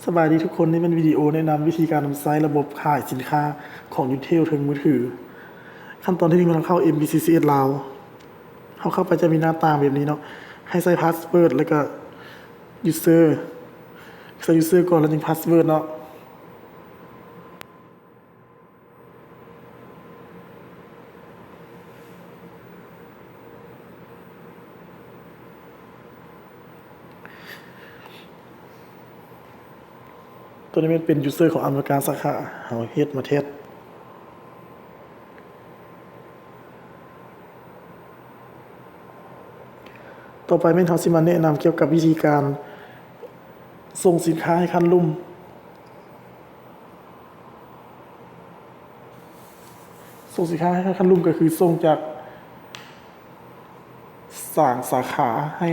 สบายดีทุกคนนี่เป็นวิดีโอแนะนำวิธีการใช้ระบบขายสินค้าของ Utel ถึงมือถือขั้นตอนที่1เราเข้า MBCCS ลาวเข้าไปจะมีหน้าตาแบบนี้เนาะให้ใส่พาสเวิร์ดแล้วก็ user ใส่ user ก่อนแล้วจึงพาสเวิร์ดเนาะตัวนี้มันเป็น user ของอำนวยการสาขาเอาเฮ็ดมาเทสต่อไปแม่นเฮาสิมาแนะนำเกี่ยวกับวิธีการส่งสินค้าให้คันลุ่มส่งสินค้าให้คันลุ่มก็คือส่งจากสาขาให้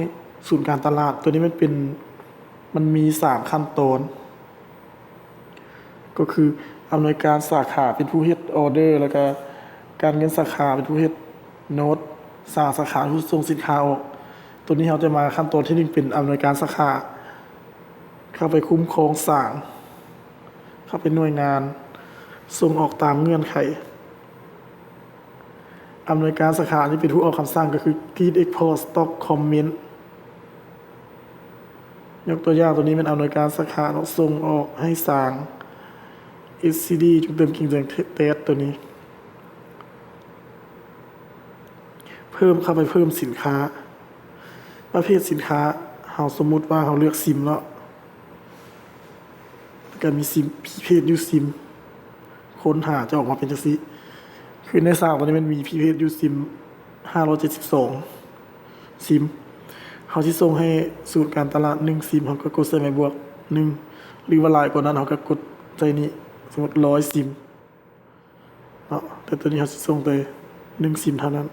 ศูนย์การตลาดตัวนี้มันมี3ขั้นตอนก็คืออำนวยการสาขาเป็นผู้เฮ็ดออเดอร์แล้วก็การเงินสาขาเป็นผู้เฮ็ดโน้ตสาขาผู้ส่งสินค้าออกตัวนี้เราจะมาขั้นตอนที่1เป็นอำนวยการสาขาเข้าไปคุ้มครองสร้างเข้าไปหน่วยงานส่งออกตามเงื่อนไขอำนวยการสาขาที่เป็นผู้ออกคำสั่งก็คือ Grid Export Stock Comment ยกตัวอย่างตัวนี้เป็นอำนวยการสาขาส่งออกให้สร้าง SCD จุดเติมกิ่งแดงเทสตัวนี้เข้าไปเพิ่มสินค้าประเภทสินค้าเราสมมุติว่าเราเลือกซิมแล้วก็มีซิมประเภทยูซิมค้นหาจะออกมาเป็นจังซี่คือในสร้างตัวนี้มันมีประเภทยูซิม572ซิมเขาที่ส่งให้ศูนย์การตลาด1ซิมเขาก็กดใส่ไม้บวก1หรือว่าหลายกว่านั้นเขาก็กดใจนี้สมมุติ100ซิมเนาะแต่ตัวนี้เขาสิส่งไป1ซิมเท่านั้น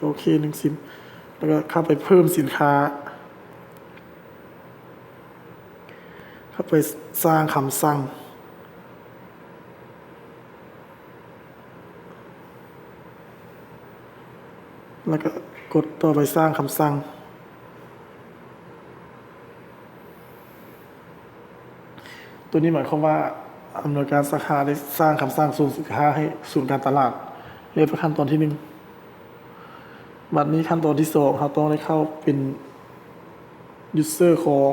โอเค1ซิมแล้วก็เข้าไปเพิ่มสินค้าเข้าไปสร้างคำสั่งแล้วก็กดต่อไปสร้างคำสั่งตัวนี้หมายความว่าอำนวยการสาขาได้สร้างคำสั่งส่งสินค้าให้ศูนย์การตลาดเรียกว่าขั้นตอนที่1บัดนี้ขั้นตอนที่2เราต้องได้เข้าเป็น user ของ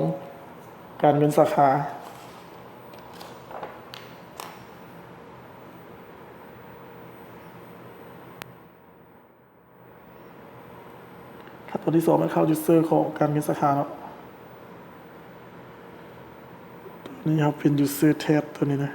การเงินสาขาขั้นตอนที่2มันเข้า user ของการเงินสาขาเนาะตัวนี้ครับเป็น user tab ตัวนี้นะ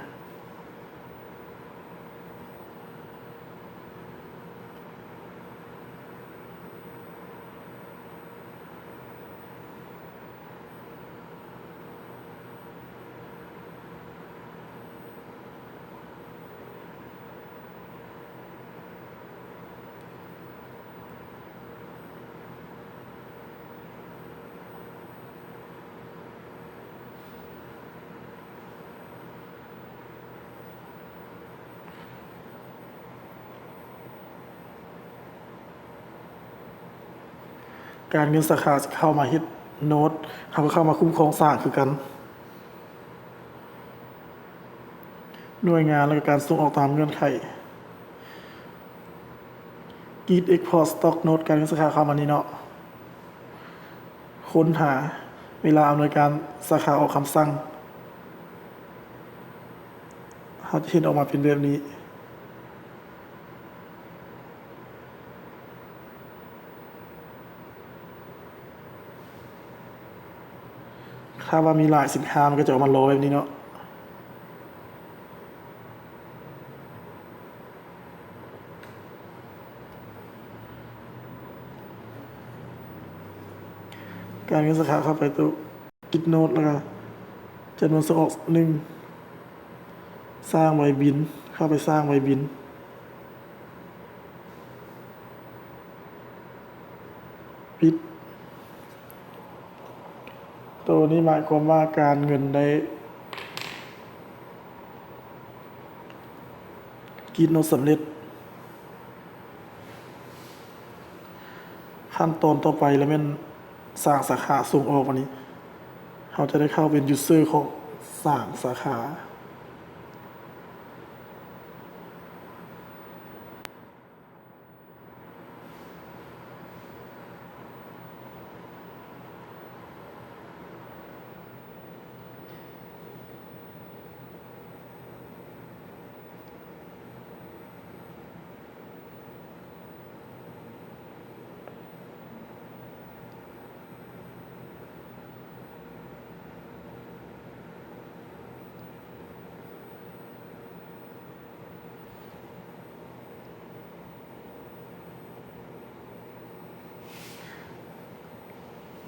การเงินสาขาเข้ามาเฮ็ดโน้ตเขาก็เข้ามาคุ้มครองสร้างคือกันหน่วยงานและการส่งออกตามเงื่อนไข Grid Export Stock Note การเงินสาขาเข้ามานี่เนาะค้นหาเวลาอำนวยการสาขาออกคำสั่งเขาจะเห็นออกมาเป็นแบบนี้ถ้าว่ามีหลายสินค้ามันก็จะออกมาโลแบบนี้เนาะการเงินสาขาเข้าไปตัวกิดโน้ตแล้วก็จำนวนส่งออก1สร้างใบบินเข้าไปสร้างใบบินปิดตัวนี้หมายความว่าการเงินได้กิดโน้ตสำเร็จขั้นตอนต่อไปแล้วมันสร้างสาขาส่งออกวันนี้ เราจะได้เข้าเป็นยูเซอร์ของสามสาขา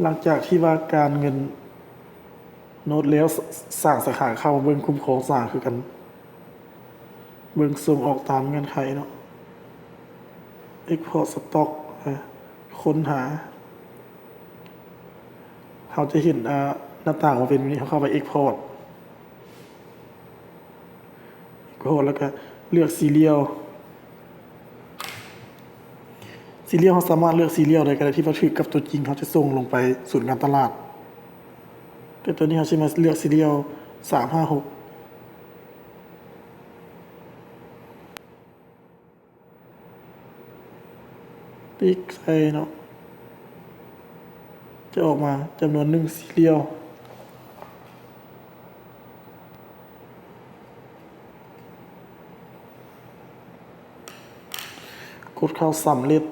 หลังจากที่ว่าการเงินโน้ตแล้วสร้างสาขาเข้าเบิ่งคุ้มครองสร้างคือกัน เบิ่งส่งออกตามเงื่อนไขเนาะ Export Stock ค้นหาเขาจะเห็นหน้าต่างมาเป็นแบบนี้เขาเข้าไป Export แล้วก็เลือกซีเรียลเขาสามารถเลือกซีเรียลได้ก็ได้ที่ว่าถือกับตัวจริงเขาจะส่งลงไปศูนย์การตลาดแต่ตัวนี้เขาใช้มาเลือกซีเรียล356ติ๊กใส่เนาะจะออกมาจำนวน1ซีเรียลกดเข้าสำเร็จ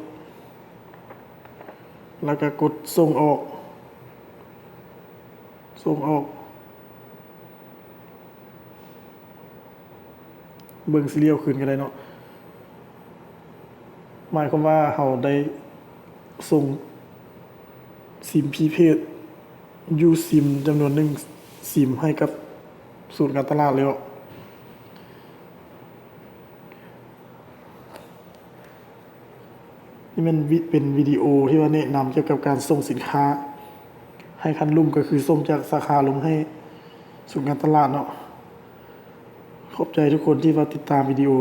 แล้วก็กดส่งออกเบิ่งซีเรียลคืนกันได้เนาะหมายความว่าเราได้ส่งซิมพรีเพดยูซิมจำนวน1ซิมให้กับศูนย์การตลาดแล้วนี่มันเป็นวิดีโอที่ว่าแนะนำเกี่ยวกับการส่งสินค้าให้คันลุ่มก็คือส่งจากสาขาลงให้ศูนย์การตลาดเนาะขอบใจทุกคนที่ว่าติดตามวิดีโอ